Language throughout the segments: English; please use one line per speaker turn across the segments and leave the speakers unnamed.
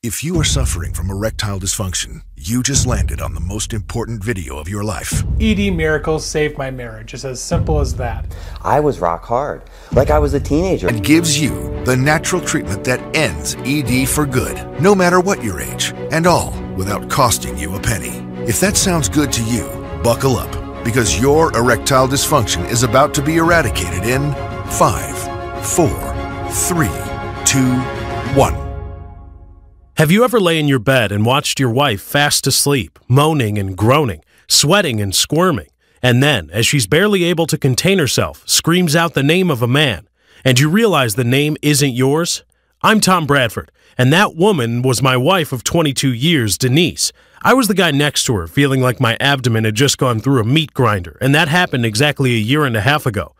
If you are suffering from erectile dysfunction, you just landed on the most important video of your life.
ED miracles saved my marriage. It's as simple as that.
I was rock hard, like I was a teenager.
It gives you the natural treatment that ends ED for good, no matter what your age, and all without costing you a penny. If that sounds good to you, buckle up, because your erectile dysfunction is about to be eradicated in 5, 4, 3, 2, 1.
Have you ever lay in your bed and watched your wife fast asleep, moaning and groaning, sweating and squirming, and then, as she's barely able to contain herself, screams out the name of a man, and you realize the name isn't yours? I'm Tom Bradford, and that woman was my wife of 22 years, Denise. I was the guy next to her, feeling like my abdomen had just gone through a meat grinder, and that happened exactly a year and a half ago.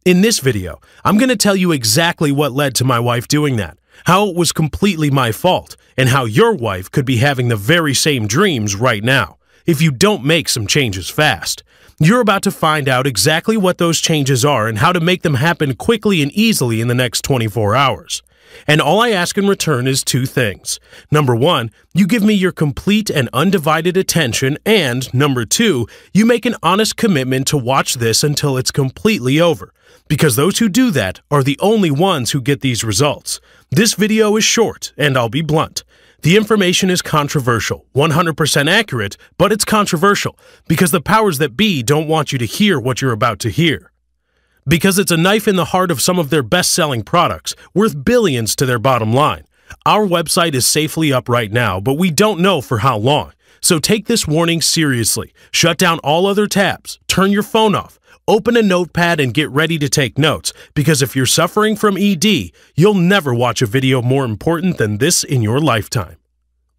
In this video, I'm going to tell you exactly what led to my wife doing that, how it was completely my fault, and how your wife could be having the very same dreams right now, if you don't make some changes fast. You're about to find out exactly what those changes are and how to make them happen quickly and easily in the next 24 hours. And all I ask in return is two things. Number one, you give me your complete and undivided attention, and number two, you make an honest commitment to watch this until it's completely over. Because those who do that are the only ones who get these results. This video is short, and I'll be blunt. The information is controversial, 100% accurate, but it's controversial because the powers that be don't want you to hear what you're about to hear. Because it's a knife in the heart of some of their best-selling products, worth billions to their bottom line. Our website is safely up right now, but we don't know for how long. So take this warning seriously. Shut down all other tabs, turn your phone off, open a notepad and get ready to take notes, because if you're suffering from ED, you'll never watch a video more important than this in your lifetime.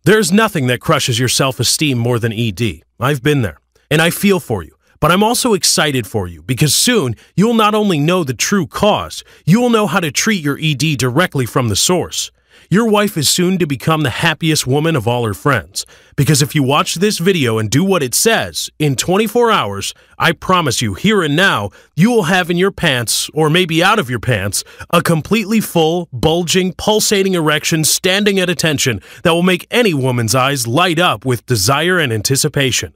There's nothing that crushes your self-esteem more than ED. I've been there, and I feel for you. But I'm also excited for you, because soon you'll not only know the true cause, you will know how to treat your ED directly from the source. Your wife is soon to become the happiest woman of all her friends, because if you watch this video and do what it says, in 24 hours, I promise you, here and now, you will have in your pants, or maybe out of your pants, a completely full, bulging, pulsating erection standing at attention that will make any woman's eyes light up with desire and anticipation.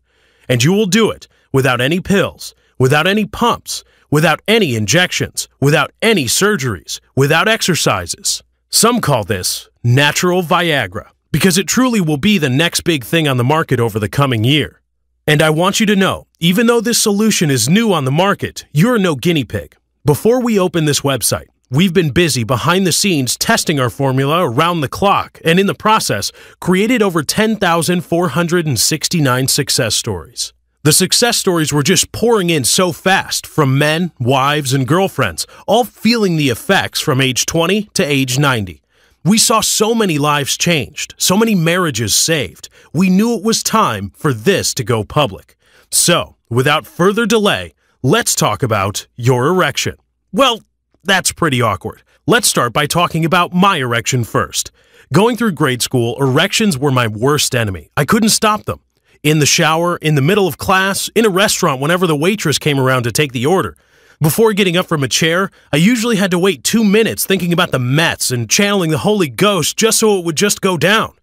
And you will do it without any pills, without any pumps, without any injections, without any surgeries, without exercises. Some call this natural Viagra, because it truly will be the next big thing on the market over the coming year. And I want you to know, even though this solution is new on the market, you're no guinea pig. Before we open this website, we've been busy behind the scenes testing our formula around the clock, and in the process, created over 10,469 success stories. The success stories were just pouring in so fast from men, wives, and girlfriends, all feeling the effects from age 20 to age 90. We saw so many lives changed, so many marriages saved. We knew it was time for this to go public. So, without further delay, let's talk about your erection. Well, that's pretty awkward. Let's start by talking about my erection first. Going through grade school, erections were my worst enemy. I couldn't stop them. In the shower, in the middle of class, in a restaurant whenever the waitress came around to take the order. Before getting up from a chair, I usually had to wait 2 minutes thinking about the Mets and channeling the Holy Ghost just so it would just go down.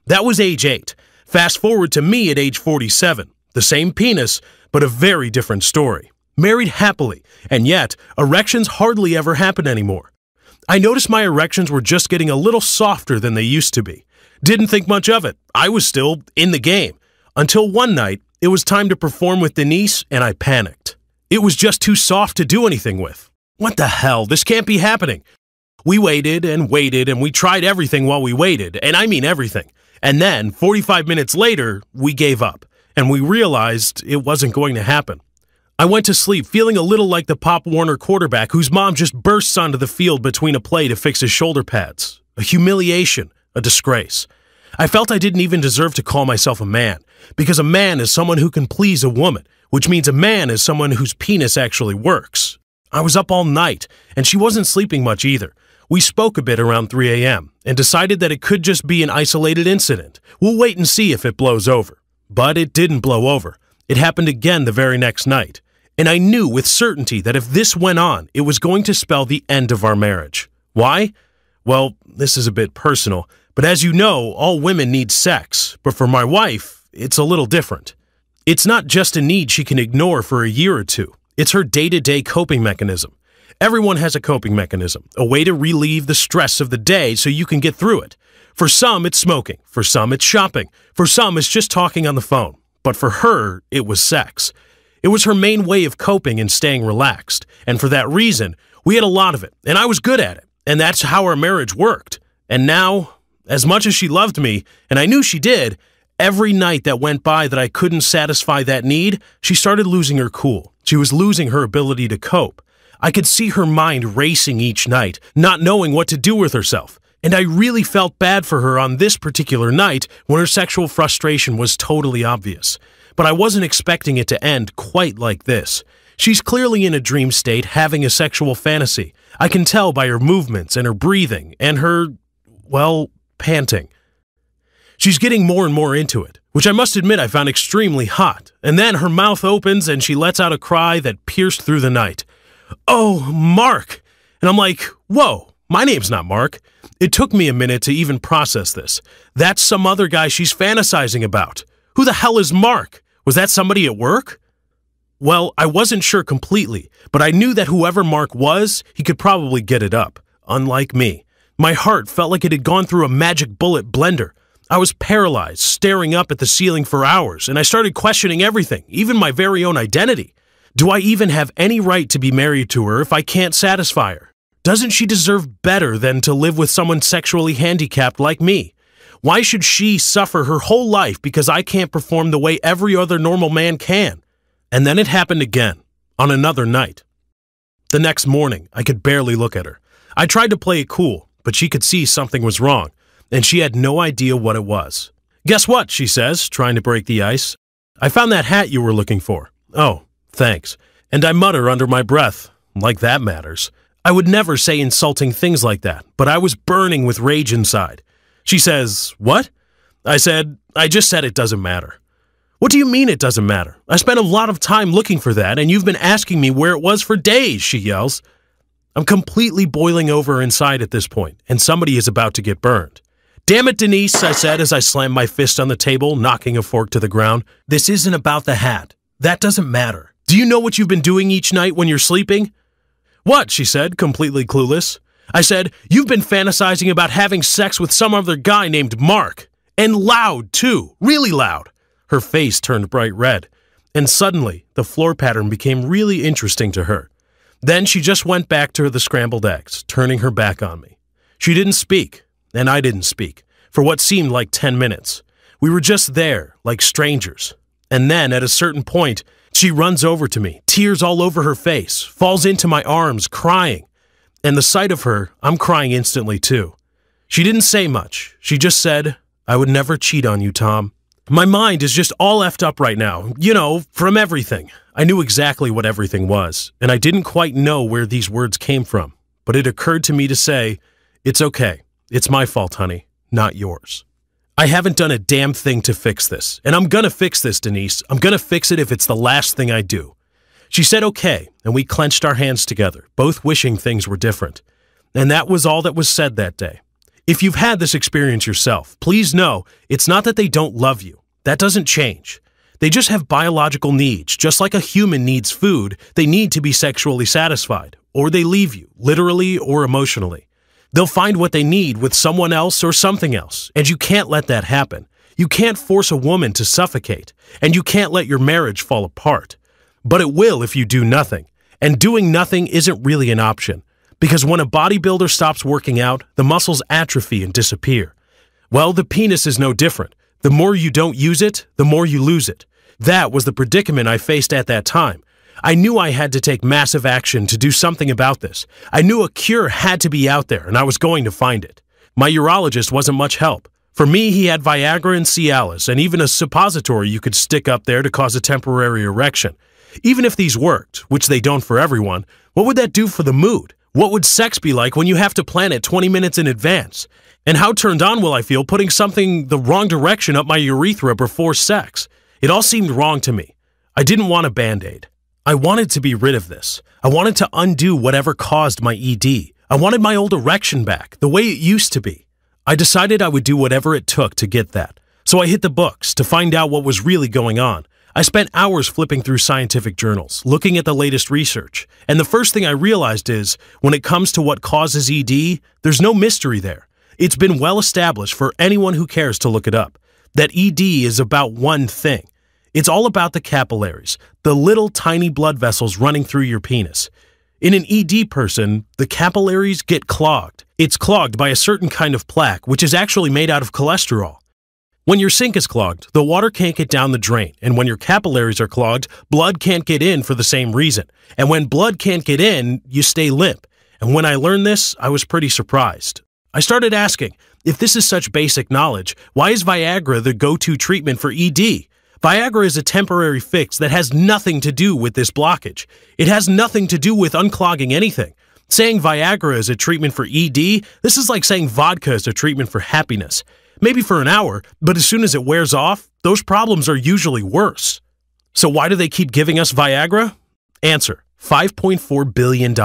That was age 8. Fast forward to me at age 47. The same penis, but a very different story. Married happily, and yet erections hardly ever happen anymore. I noticed my erections were just getting a little softer than they used to be. Didn't think much of it. I was still in the game. Until one night, it was time to perform with Denise, and I panicked. It was just too soft to do anything with. What the hell? This can't be happening. We waited, and we tried everything while we waited, and I mean everything. And then, 45 minutes later, we gave up, and we realized it wasn't going to happen. I went to sleep feeling a little like the Pop Warner quarterback whose mom just bursts onto the field between a play to fix his shoulder pads. A humiliation, a disgrace. I felt I didn't even deserve to call myself a man, because a man is someone who can please a woman, which means a man is someone whose penis actually works. I was up all night, and she wasn't sleeping much either. We spoke a bit around 3 a.m. and decided that it could just be an isolated incident. We'll wait and see if it blows over. But it didn't blow over. It happened again the very next night. And I knew with certainty that if this went on, it was going to spell the end of our marriage. Why? Well, this is a bit personal, But as you know, all women need sex, but for my wife, it's a little different. It's not just a need she can ignore for a year or two. It's her day-to-day coping mechanism. Everyone has a coping mechanism, a way to relieve the stress of the day so you can get through it. For some, it's smoking. For some, it's shopping. For some, it's just talking on the phone. But for her, it was sex. It was her main way of coping and staying relaxed. And for that reason, we had a lot of it, and I was good at it. And that's how our marriage worked. And now, as much as she loved me, and I knew she did, every night that went by that I couldn't satisfy that need, she started losing her cool. She was losing her ability to cope. I could see her mind racing each night, not knowing what to do with herself. And I really felt bad for her on this particular night when her sexual frustration was totally obvious. But I wasn't expecting it to end quite like this. She's clearly in a dream state, having a sexual fantasy. I can tell by her movements and her breathing and her, well, panting. She's getting more and more into it, which I must admit I found extremely hot. And then her mouth opens and she lets out a cry that pierced through the night. "Oh, Mark!" And I'm like, whoa, my name's not Mark. It took me a minute to even process this. That's some other guy she's fantasizing about. Who the hell is Mark? Was that somebody at work? Well, I wasn't sure completely, but I knew that whoever Mark was, he could probably get it up. Unlike me. My heart felt like it had gone through a magic bullet blender. I was paralyzed, staring up at the ceiling for hours, and I started questioning everything, even my very own identity. Do I even have any right to be married to her if I can't satisfy her? Doesn't she deserve better than to live with someone sexually handicapped like me? Why should she suffer her whole life because I can't perform the way every other normal man can? And then it happened again, on another night. The next morning, I could barely look at her. I tried to play it cool, but she could see something was wrong, and she had no idea what it was. "Guess what?" she says, trying to break the ice. "I found that hat you were looking for." "Oh, thanks." And I mutter under my breath, like that matters. I would never say insulting things like that, but I was burning with rage inside. She says, "What?" I said, "I just said it doesn't matter." "What do you mean it doesn't matter? I spent a lot of time looking for that, and you've been asking me where it was for days," she yells. I'm completely boiling over inside at this point, and somebody is about to get burned. "Damn it, Denise," I said as I slammed my fist on the table, knocking a fork to the ground. "This isn't about the hat. That doesn't matter. Do you know what you've been doing each night when you're sleeping?" "What?" she said, completely clueless. I said, "You've been fantasizing about having sex with some other guy named Mark. And loud, too. Really loud." Her face turned bright red, and suddenly the floor pattern became really interesting to her. Then she just went back to the scrambled eggs, turning her back on me. She didn't speak, and I didn't speak, for what seemed like 10 minutes. We were just there, like strangers. And then, at a certain point, she runs over to me, tears all over her face, falls into my arms, crying. And the sight of her, I'm crying instantly too. She didn't say much. She just said, "I would never cheat on you, Tom." My mind is just all effed up right now, you know, from everything. I knew exactly what everything was, and I didn't quite know where these words came from. But it occurred to me to say, "It's okay. It's my fault, honey, not yours. I haven't done a damn thing to fix this, and I'm gonna fix this, Denise. I'm gonna fix it if it's the last thing I do." She said okay, and we clenched our hands together, both wishing things were different. And that was all that was said that day. If you've had this experience yourself, please know it's not that they don't love you. That doesn't change. They just have biological needs. Just like a human needs food, they need to be sexually satisfied, or they leave you, literally or emotionally. They'll find what they need with someone else or something else, and you can't let that happen. You can't force a woman to suffocate, and you can't let your marriage fall apart. But it will if you do nothing, and doing nothing isn't really an option. Because when a bodybuilder stops working out, the muscles atrophy and disappear. Well, the penis is no different. The more you don't use it, the more you lose it. That was the predicament I faced at that time. I knew I had to take massive action to do something about this. I knew a cure had to be out there, and I was going to find it. My urologist wasn't much help. For me, he had Viagra and Cialis, and even a suppository you could stick up there to cause a temporary erection. Even if these worked, which they don't for everyone, what would that do for the mood? What would sex be like when you have to plan it 20 minutes in advance? And how turned on will I feel putting something the wrong direction up my urethra before sex? It all seemed wrong to me. I didn't want a Band-Aid. I wanted to be rid of this. I wanted to undo whatever caused my ED. I wanted my old erection back, the way it used to be. I decided I would do whatever it took to get that. So I hit the books to find out what was really going on. I spent hours flipping through scientific journals, looking at the latest research, and the first thing I realized is, when it comes to what causes ED, there's no mystery there. It's been well established for anyone who cares to look it up, that ED is about one thing. It's all about the capillaries, the little tiny blood vessels running through your penis. In an ED person, the capillaries get clogged. It's clogged by a certain kind of plaque, which is actually made out of cholesterol. When your sink is clogged, the water can't get down the drain, and when your capillaries are clogged, blood can't get in for the same reason. And when blood can't get in, you stay limp. And when I learned this, I was pretty surprised. I started asking, if this is such basic knowledge, why is Viagra the go-to treatment for ED? Viagra is a temporary fix that has nothing to do with this blockage. It has nothing to do with unclogging anything. Saying Viagra is a treatment for ED, this is like saying vodka is a treatment for happiness. Maybe for an hour, but as soon as it wears off, those problems are usually worse. So why do they keep giving us Viagra? Answer, $5.4 billion.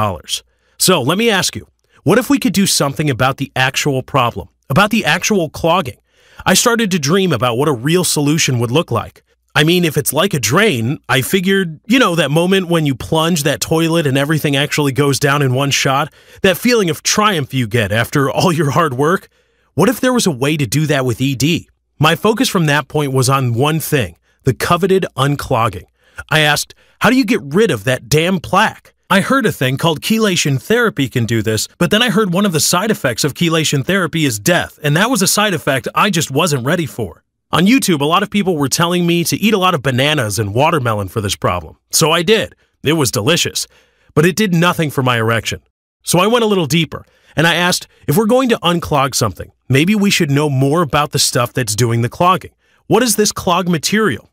So let me ask you, what if we could do something about the actual problem, about the actual clogging? I started to dream about what a real solution would look like. I mean, if it's like a drain, I figured, that moment when you plunge that toilet and everything actually goes down in one shot, that feeling of triumph you get after all your hard work. What if there was a way to do that with ED? My focus from that point was on one thing, the coveted unclogging. I asked, how do you get rid of that damn plaque? I heard a thing called chelation therapy can do this, but then I heard one of the side effects of chelation therapy is death, and that was a side effect I just wasn't ready for. On YouTube, a lot of people were telling me to eat a lot of bananas and watermelon for this problem. So I did. It was delicious. But it did nothing for my erection. So I went a little deeper, and I asked, if we're going to unclog something, maybe we should know more about the stuff that's doing the clogging. What is this clog material?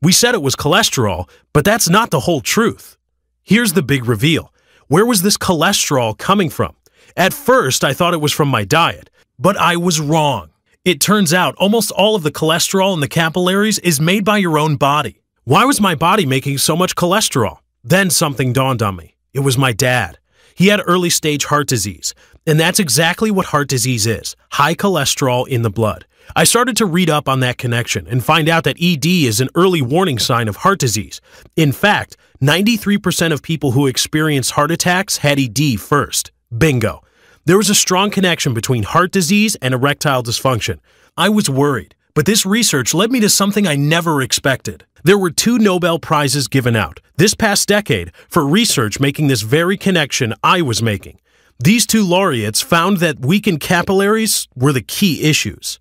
We said it was cholesterol, but that's not the whole truth. Here's the big reveal. Where was this cholesterol coming from? At first, I thought it was from my diet, but I was wrong. It turns out almost all of the cholesterol in the capillaries is made by your own body. Why was my body making so much cholesterol? Then something dawned on me. It was my dad. He had early-stage heart disease, and that's exactly what heart disease is, high cholesterol in the blood. I started to read up on that connection and find out that ED is an early warning sign of heart disease. In fact, 93% of people who experienced heart attacks had ED first. Bingo. There was a strong connection between heart disease and erectile dysfunction. I was worried, but this research led me to something I never expected. There were 2 Nobel Prizes given out this past decade for research making this very connection I was making. These 2 laureates found that weakened capillaries were the key issues.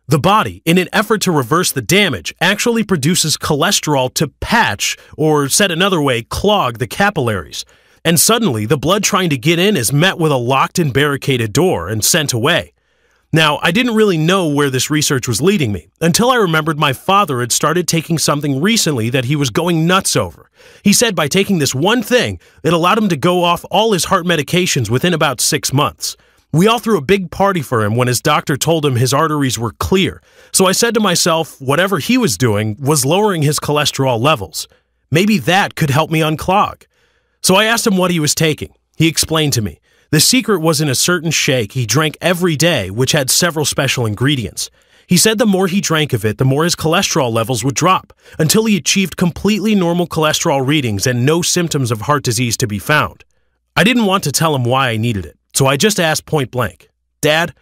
The body, in an effort to reverse the damage, actually produces cholesterol to patch, or said another way, clog the capillaries. And suddenly, the blood trying to get in is met with a locked and barricaded door and sent away. Now, I didn't really know where this research was leading me, until I remembered my father had started taking something recently that he was going nuts over. He said by taking this one thing, it allowed him to go off all his heart medications within about 6 months. We all threw a big party for him when his doctor told him his arteries were clear, so I said to myself, whatever he was doing was lowering his cholesterol levels. Maybe that could help me unclog. So I asked him what he was taking. He explained to me. The secret was in a certain shake he drank every day, which had several special ingredients. He said the more he drank of it, the more his cholesterol levels would drop, until he achieved completely normal cholesterol readings and no symptoms of heart disease to be found. I didn't want to tell him why I needed it, so I just asked point blank, Dad,